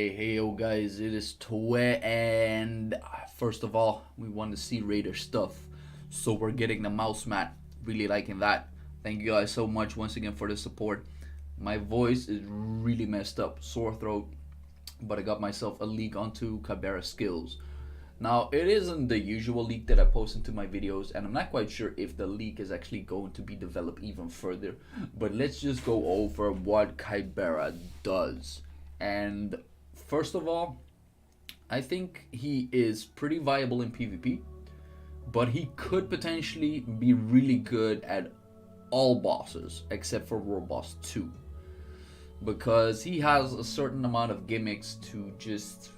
Hey yo guys, it is Toe, and first of all, we want to see Raider stuff. So we're getting the mouse mat. Really liking that. Thank you guys so much once again for the support. My voice is really messed up, sore throat, but I got myself a leak onto Kibera skills. Now, it isn't the usual leak that I post into my videos, and I'm not quite sure if the leak is actually going to be developed even further. But let's just go over what Kibera does. And first of all, I think he is pretty viable in PvP, but he could potentially be really good at all bosses except for World Boss 2, because he has a certain amount of gimmicks to just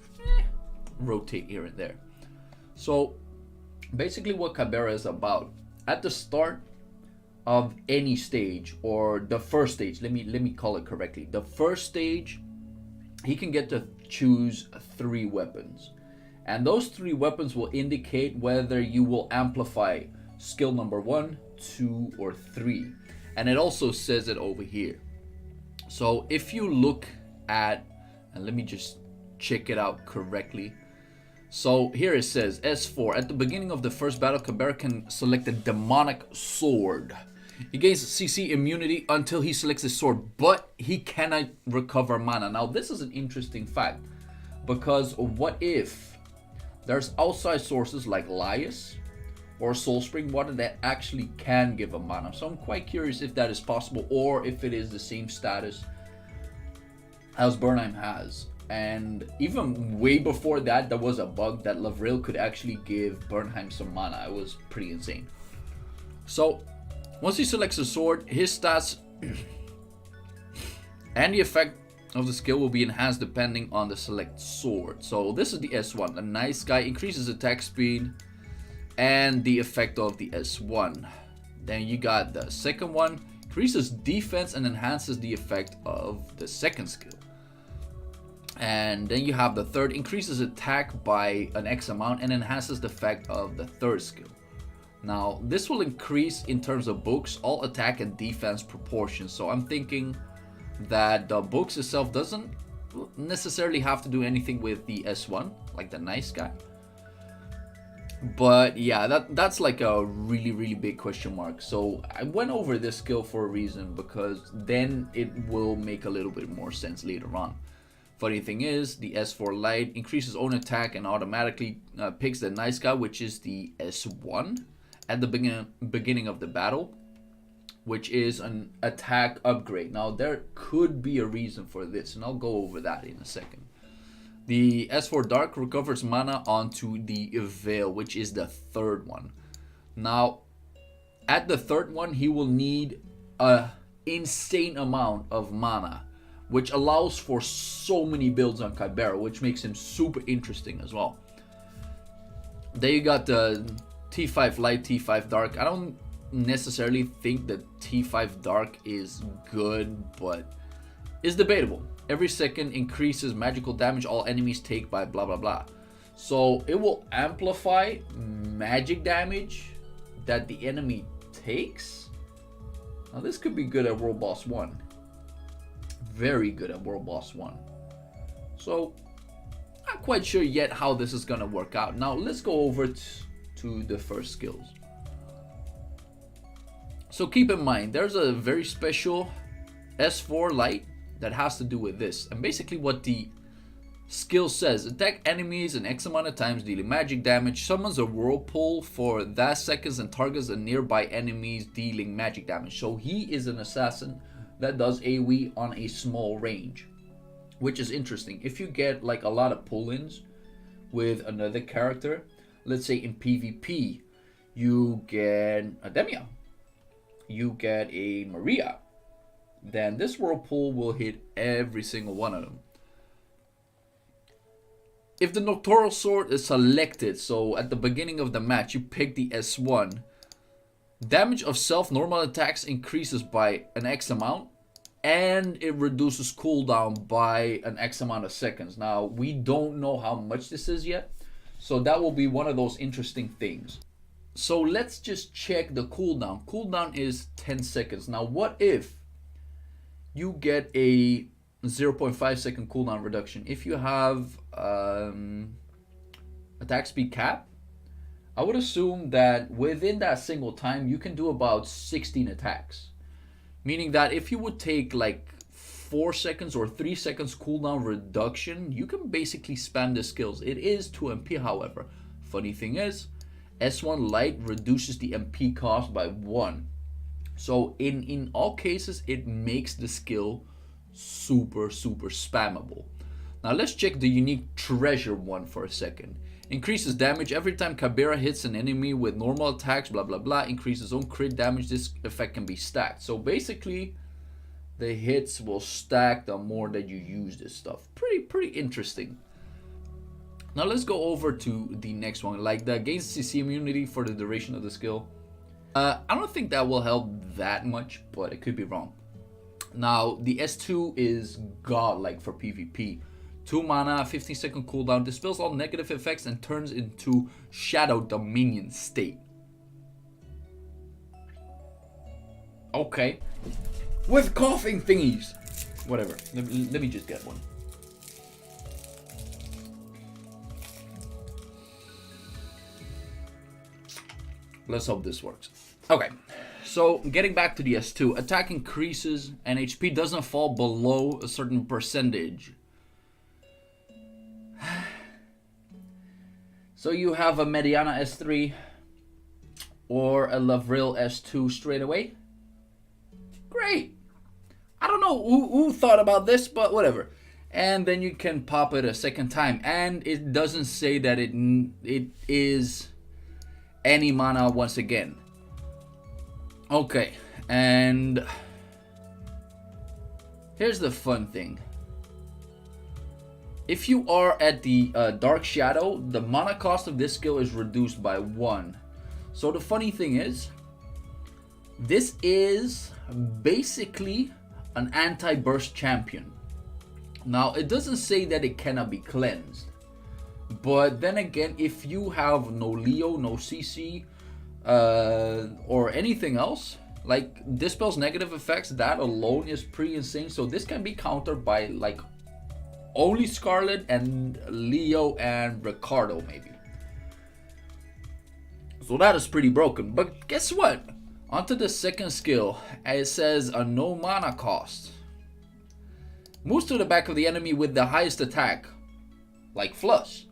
rotate here and there. So basically what Kibera is about, at the start of any stage, or the first stage, let me call it correctly, the first stage, he can get to choose 3 weapons, and those 3 weapons will indicate whether you will amplify skill number 1, 2, or 3, and it also says it over here. So if you look at, and let me just check it out correctly. So here it says S4. At the beginning of the first battle, Kibera can select a demonic sword. He gains CC immunity until he selects his sword, but he cannot recover mana. Now this is an interesting fact, because what if there's outside sources like Lias or Soul Spring Water that actually can give a mana? So I'm quite curious if that is possible, or if it is the same status as Bernheim has. And even way before that, there was a bug that Lavril could actually give Bernheim some mana. It was pretty insane. So once he selects a sword, his stats and the effect of the skill will be enhanced depending on the select sword. So this is the S1. The nice guy increases attack speed and the effect of the S1. Then you got the second one, increases defense and enhances the effect of the second skill. And then you have the third, increases attack by an X amount and enhances the effect of the third skill. Now this will increase in terms of books all attack and defense proportions. So I'm thinking that the books itself doesn't necessarily have to do anything with the S1, like the nice guy. But yeah, that's like a really big question mark. So I went over this skill for a reason, because then it will make a little bit more sense later on. Funny thing is, the S4 Light increases own attack and automatically picks the nice guy, which is the S1 at the beginning of the battle, which is an attack upgrade. Now there could be a reason for this, and I'll go over that in a second. The S4 Dark recovers mana onto the Veil, which is the third one. Now at the third one, he will need a insane amount of mana, which allows for so many builds on Kibera, which makes him super interesting as well. Then you got the T5 Light, T5 Dark. I don't necessarily think that T5 Dark is good, but it's debatable. Every second increases magical damage all enemies take by blah blah blah. So it will amplify magic damage that the enemy takes. Now this could be good at World Boss 1. Very good at World Boss 1. So not quite sure yet how this is gonna work out. Now let's go over to the first skills. So keep in mind, there's a very special S4 Light that has to do with this. And basically what the skill says, attack enemies an X amount of times dealing magic damage, summons a whirlpool for that seconds and targets a nearby enemies dealing magic damage. So he is an assassin that does AoE on a small range, which is interesting. If you get like a lot of pull-ins with another character, let's say in PvP, you get a Demia, you get a Maria, then this whirlpool will hit every single one of them. If the Nocturnal Sword is selected, so at the beginning of the match you pick the S1, damage of self normal attacks increases by an X amount, and it reduces cooldown by an X amount of seconds. Now we don't know how much this is yet, so that will be one of those interesting things. So let's just check the cooldown. Cooldown is 10 seconds. Now what if you get a 0.5 second cooldown reduction. If you have attack speed cap, I would assume that within that single time you can do about 16 attacks. Meaning that if you would take like 4 seconds or 3 seconds cooldown reduction, you can basically spam the skills. It is 2 MP, however. Funny thing is, S1 Light reduces the MP cost by 1. So in all cases, it makes the skill super spammable. Now let's check the unique treasure one for a second. Increases damage every time Kibera hits an enemy with normal attacks, blah blah blah. Increases own crit damage. This effect can be stacked. So basically, the hits will stack the more that you use this stuff. Pretty interesting. Now let's go over to the next one, like the gains CC immunity for the duration of the skill. I don't think that will help that much, but it could be wrong. Now the S2 is godlike for PvP. 2 mana, 15-second cooldown, dispels all negative effects and turns into Shadow Dominion state. Okay. With coughing thingies. Whatever. Let me just get one. Let's hope this works. Okay. So, getting back to the S2. Attack increases and HP doesn't fall below a certain percentage. So you have a Mediana S3 or a Lavril S2 straight away. Great. I don't know who thought about this, but whatever. And then you can pop it a second time. And it doesn't say that it is any mana once again. Okay. And here's the fun thing. If you are at the Dark Shadow, the mana cost of this skill is reduced by 1. So the funny thing is, this is basically an anti-burst champion. Now, it doesn't say that it cannot be cleansed. But then again, if you have no Leo, no CC, or anything else, like dispels negative effects, that alone is pretty insane. So this can be countered by like only Scarlet and Leo and Ricardo maybe. So that is pretty broken. But guess what? Onto the second skill. It says a no mana cost. Moves to the back of the enemy with the highest attack. Like Flush.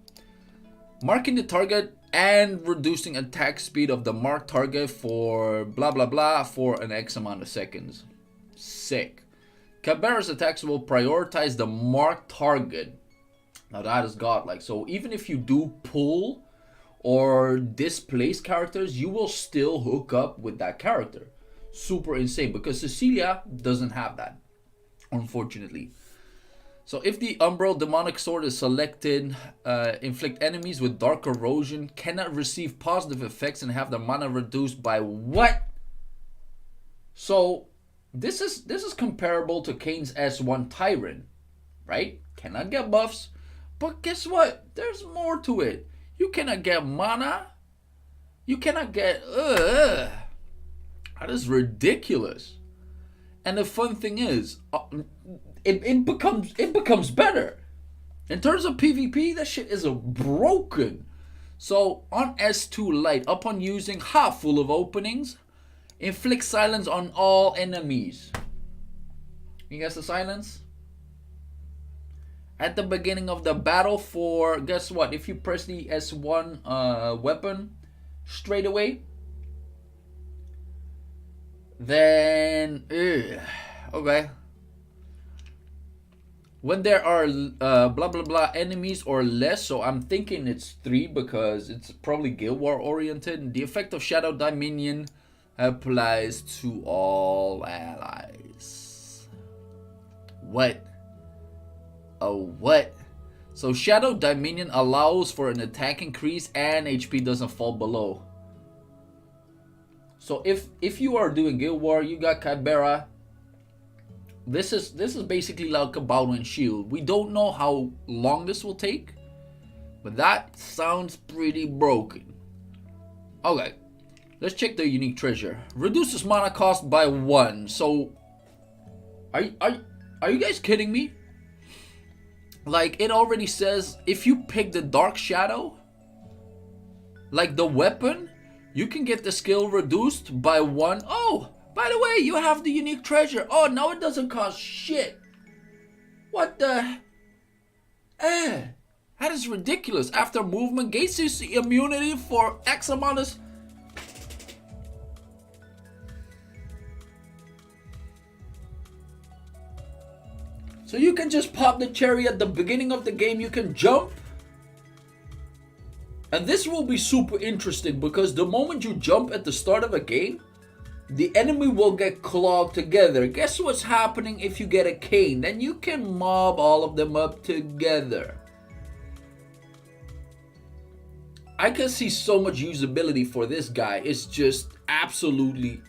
Marking the target and reducing attack speed of the marked target for blah blah blah for an X amount of seconds. Sick. Kibera's attacks will prioritize the marked target. Now that is godlike. So even if you do pull or displace characters, you will still hook up with that character. Super insane, because Cecilia doesn't have that, unfortunately. So if the Umbra demonic sword is selected, inflict enemies with dark corrosion cannot receive positive effects and have their mana reduced by what? So this is comparable to Kane's S1 Tyrant, right? Cannot get buffs, but guess what? There's more to it. You cannot get mana. You cannot get that is ridiculous. And the fun thing is, it becomes better. In terms of PvP, that shit is broken. So on S2 Light, upon using half full of openings, inflict silence on all enemies. You guess the silence? At the beginning of the battle for, guess what? If you press the S1 weapon straight away, then okay. When there are blah blah blah enemies or less, so I'm thinking it's 3 because it's probably Guild War oriented. The effect of Shadow Dominion applies to all allies. What? Oh, what? So Shadow Dominion allows for an attack increase and HP doesn't fall below. So if you are doing Guild War, you got Kibera. This is basically like a Baldwin shield. We don't know how long this will take, but that sounds pretty broken. Okay, let's check the unique treasure. Reduces mana cost by 1. So, are you guys kidding me? Like, it already says if you pick the Dark Shadow, like the weapon, you can get the skill reduced by 1. Oh, by the way, you have the unique treasure. Oh, now it doesn't cost shit. What the? That is ridiculous. After movement, gains immunity for X amount of... So you can just pop the cherry at the beginning of the game. You can jump. And this will be super interesting because the moment you jump at the start of a game, the enemy will get clogged together. Guess what's happening if you get a cane? Then you can mob all of them up together. I can see so much usability for this guy. It's just absolutely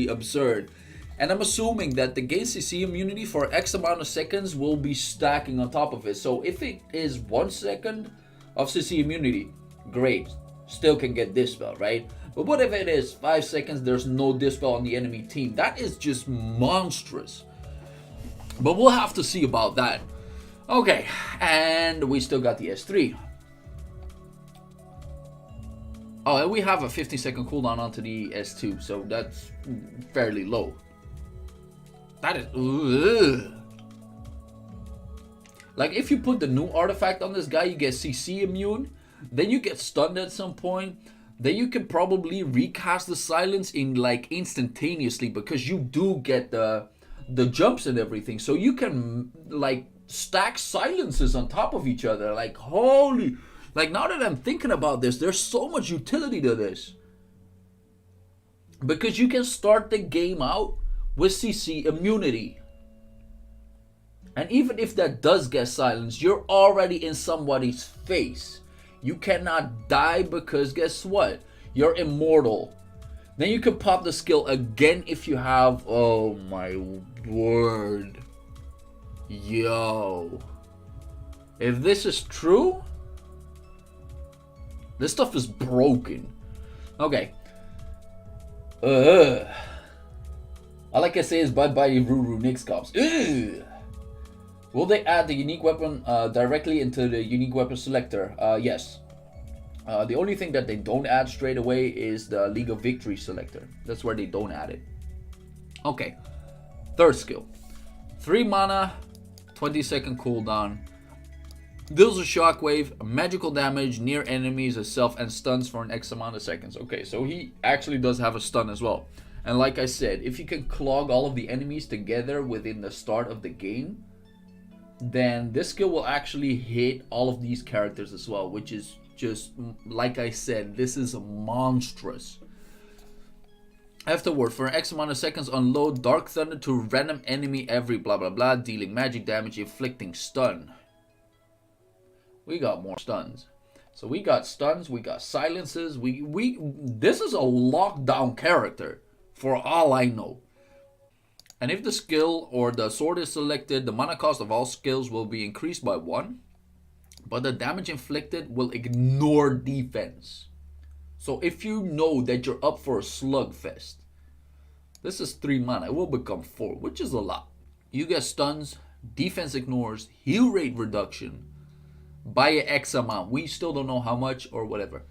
absurd. And I'm assuming that the gain CC immunity for X amount of seconds will be stacking on top of it. So if it is 1 second of CC immunity, great. Still can get Dispel, right? But what if it is 5 seconds, there's no Dispel on the enemy team? That is just monstrous. But we'll have to see about that. Okay, and we still got the S3. Oh, and we have a 50-second cooldown onto the S2, so that's fairly low. That is... Ugh. Like, if you put the new artifact on this guy, you get CC immune. Then you get stunned at some point. Then you can probably recast the silence in, like, instantaneously. Because you do get the jumps and everything. So you can, like, stack silences on top of each other. Like, holy... Like, now that I'm thinking about this, there's so much utility to this. Because you can start the game out with CC immunity. And even if that does get silenced, you're already in somebody's face. You cannot die because guess what? You're immortal. Then you can pop the skill again if you have... Oh my word. Yo. If this is true... This stuff is broken. Okay. All I can say is bye-bye Ruru Nix cops. Will they add the unique weapon directly into the unique weapon selector? Yes. The only thing that they don't add straight away is the League of Victory selector. That's where they don't add it. Okay. Third skill. 3 mana, 20-second cooldown. Deals a shockwave, magical damage near enemies itself, and stuns for an X amount of seconds. Okay, so he actually does have a stun as well. And like I said, if you can clog all of the enemies together within the start of the game, then this skill will actually hit all of these characters as well, which is just, like I said, this is monstrous. Afterward, for an X amount of seconds, unload Dark Thunder to random enemy every blah blah blah, dealing magic damage, inflicting stun. We got more stuns. So we got stuns, we got silences, this is a lockdown character, for all I know. And if the skill or the sword is selected, the mana cost of all skills will be increased by 1. But the damage inflicted will ignore defense. So if you know that you're up for a slugfest, this is 3 mana, it will become 4, which is a lot. You get stuns, defense ignores, heal rate reduction, by an X amount. We still don't know how much or whatever.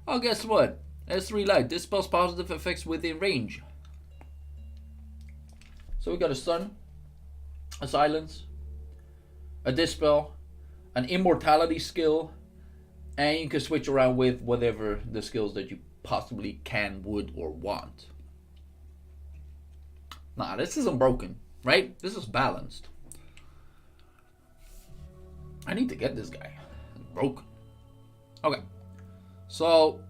Oh, guess what? S3 Light. Dispels positive effects within range. So we got a stun, a silence, a dispel, an immortality skill, and you can switch around with whatever the skills that you possibly can, would, or want. Nah, this isn't broken, right? This is balanced. I need to get this guy. Broken. Okay. So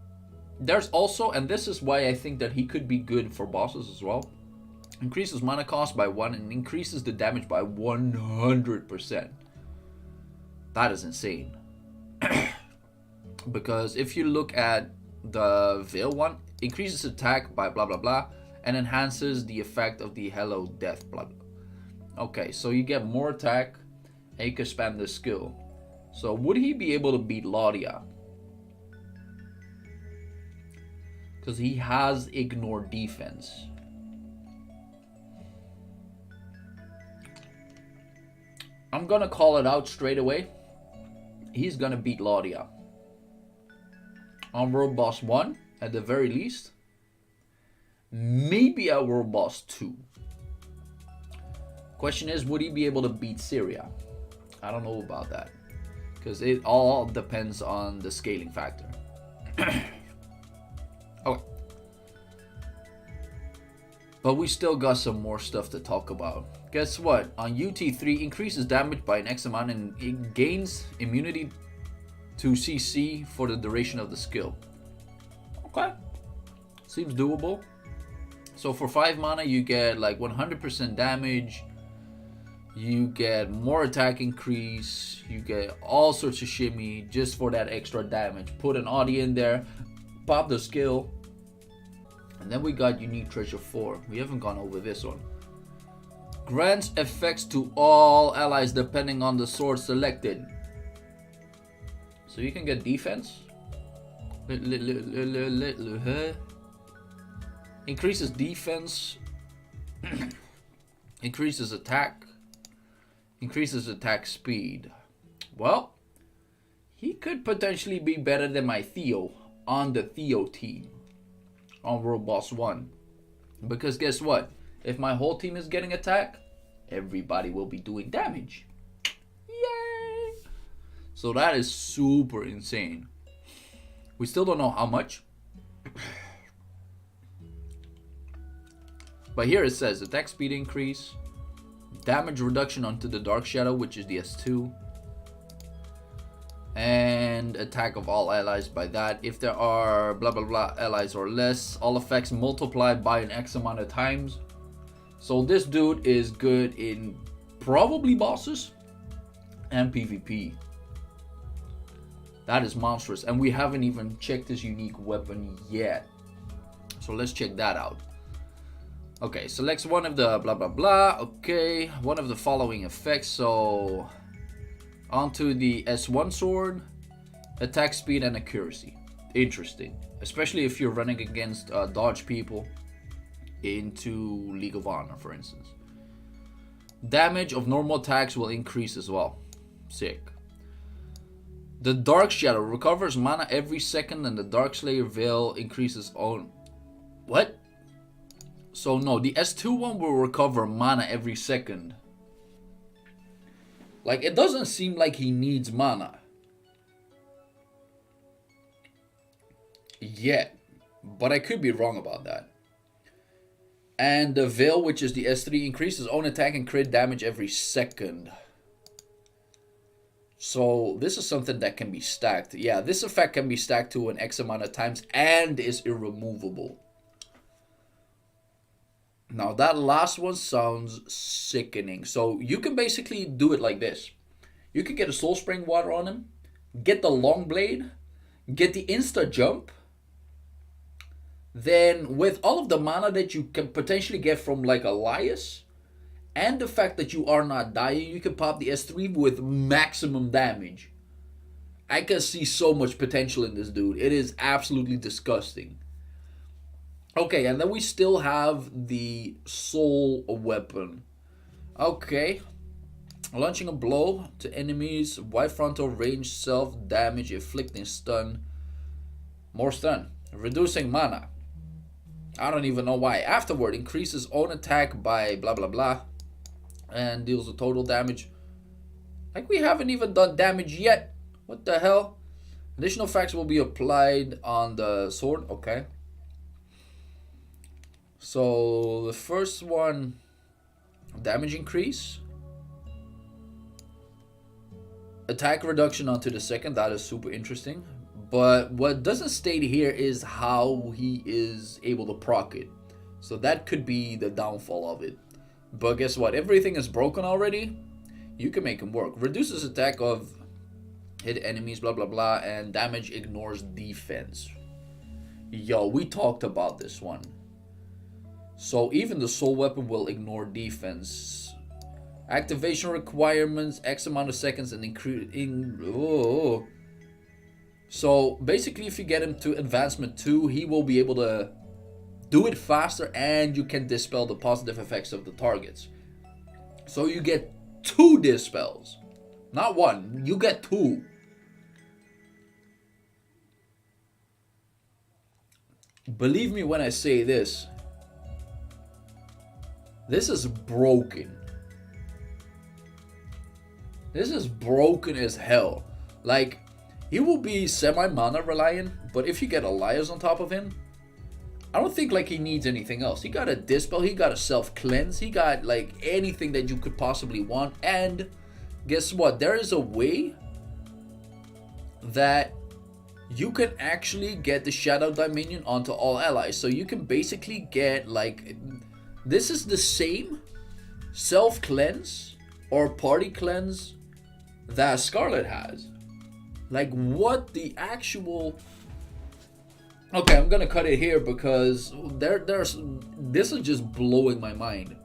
there's also, and this is why I think that he could be good for bosses as well. Increases mana cost by 1 and increases the damage by 100%. That is insane. Because if you look at the Veil one, increases attack by blah blah blah and enhances the effect of the Hello Death blah blah. Okay, so you get more attack and you can spam the skill. So would he be able to beat Laudia? Because he has ignore defense. I'm gonna call it out straight away. He's gonna beat Laudia. On World Boss 1, at the very least. Maybe at World Boss 2. Question is, would he be able to beat Syria? I don't know about that. Because it all depends on the scaling factor. Okay. But we still got some more stuff to talk about. Guess what? On UT3, increases damage by an X amount and it gains immunity to CC for the duration of the skill. Okay. Seems doable. So for 5 mana, you get like 100% damage. You get more attack increase. You get all sorts of shimmy just for that extra damage. Put an Audi in there. Pop the skill. And then we got Unique Treasure 4. We haven't gone over this one. Grants effects to all allies depending on the sword selected. So you can get defense. Increases defense. Increases attack. Increases attack speed. Well, he could potentially be better than my Theo on the Theo team on World Boss 1. Because guess what? If my whole team is getting attack, everybody will be doing damage. Yay! So that is super insane. We still don't know how much. But here it says attack speed increase. Damage reduction onto the Dark Shadow, which is the S2. And attack of all allies by that. If there are blah blah blah allies or less, all effects multiply by an X amount of times. So this dude is good in probably bosses and PvP. That is monstrous. And we haven't even checked his unique weapon yet. So let's check that out. Okay, selects one of the blah blah blah. Okay, one of the following effects. So onto the S1 sword, attack speed and accuracy. Interesting, especially if you're running against dodge people into League of Honor, for instance. Damage of normal attacks will increase as well. Sick. The Dark Shadow recovers mana every second, and the Dark Slayer Veil increases on. What? So no, the S2 one will recover mana every second. Like, it doesn't seem like he needs mana yet, but I could be wrong about that. And the Veil, which is the S3, increases own attack and crit damage every second. So this is something that can be stacked. Yeah, this effect can be stacked to an X amount of times and is irremovable. Now that last one sounds sickening. So you can basically do it like this. You can get a Soul Spring Water on him, get the Long Blade, get the Insta Jump. Then with all of the mana that you can potentially get from like Elias, and the fact that you are not dying, you can pop the S3 with maximum damage. I can see so much potential in this dude. It is absolutely disgusting. Okay, and then we still have the Soul Weapon. Okay. Launching a blow to enemies. Wide frontal range, self-damage, inflicting stun. More stun. Reducing mana. I don't even know why. Afterward, increases own attack by blah blah blah. And deals a total damage. Like, we haven't even done damage yet. What the hell? Additional effects will be applied on the sword. Okay. So the first one, damage increase. Attack reduction onto the second. That is super interesting. But what doesn't state here is how he is able to proc it. So that could be the downfall of it. But guess what? Everything is broken already. You can make him work. Reduces attack of hit enemies, blah, blah, blah. And damage ignores defense. Yo, we talked about this one. So even the soul weapon will ignore defense. Activation requirements, X amount of seconds, and increase. So basically, if you get him to advancement 2, he will be able to do it faster, and you can dispel the positive effects of the targets. So you get 2 dispels. Not 1. You get 2. Believe me when I say this. This is broken. This is broken as hell. Like, he will be semi-mana reliant, but if you get Elias on top of him, I don't think like he needs anything else. He got a Dispel, he got a Self-Cleanse, he got like anything that you could possibly want. And guess what? There is a way that you can actually get the Shadow Dominion onto all allies. So you can basically get like, this is the same Self-Cleanse or Party Cleanse that Scarlet has. Like, what the actual... Okay, I'm gonna cut it here because there's this is just blowing my mind.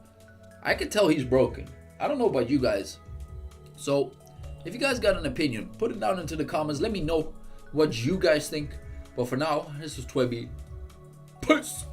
I can tell he's broken. I don't know about you guys. So, if you guys got an opinion, put it down into the comments. Let me know what you guys think. But for now, this is Twebby. Peace!